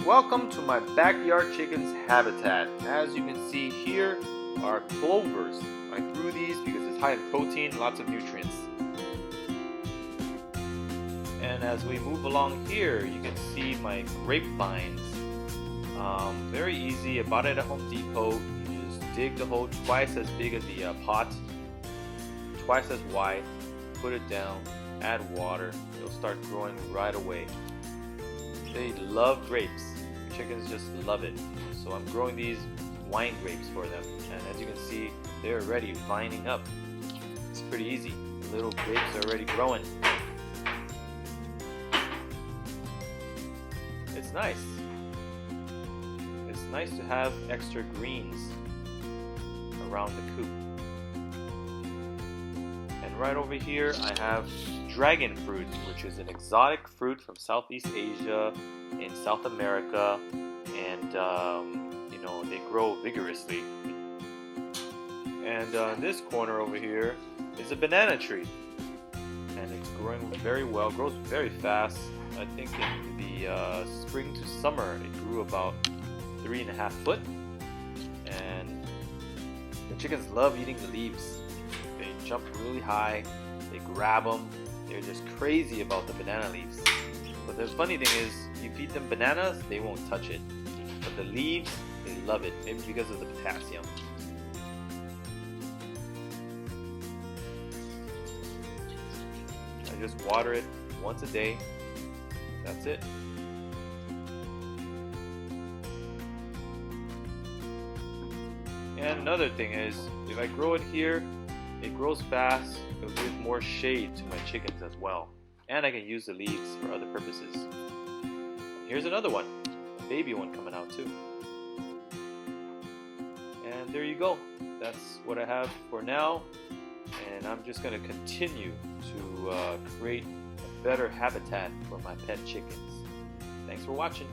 Welcome to my backyard chicken's habitat. As you can see here are clovers. I grew these because it's high in protein, lots of nutrients. And as we move along here, you can see my grapevines. Very easy. I bought it at Home Depot. You just dig the hole twice as big as the pot, twice as wide. Put it down, add water. It'll start growing right away. They love grapes. Chickens just love it. So I'm growing these wine grapes for them. And as you can see, they're already vining up. It's pretty easy. The little grapes are already growing. It's nice. It's nice to have extra greens around the coop. And right over here I have dragon fruit, which is an exotic fruit from Southeast Asia in South America, and they grow vigorously. And in this corner over here is a banana tree, and it's growing very well, grows very fast. I think in the spring to summer it grew about 3.5 foot, and the chickens love eating the leaves. They jump really high, they grab them, they're just crazy about the banana leaves. But the funny thing is, you feed them bananas, they won't touch it. But the leaves, they love it, maybe because of the potassium. I just water it once a day. That's it. And another thing is, if I grow it here, it grows fast. It'll give more shade to my chickens as well. And I can use the leaves for other purposes. Here's another one, a baby one coming out too. And there you go. That's what I have for now. And I'm just going to continue to create a better habitat for my pet chickens. Thanks for watching.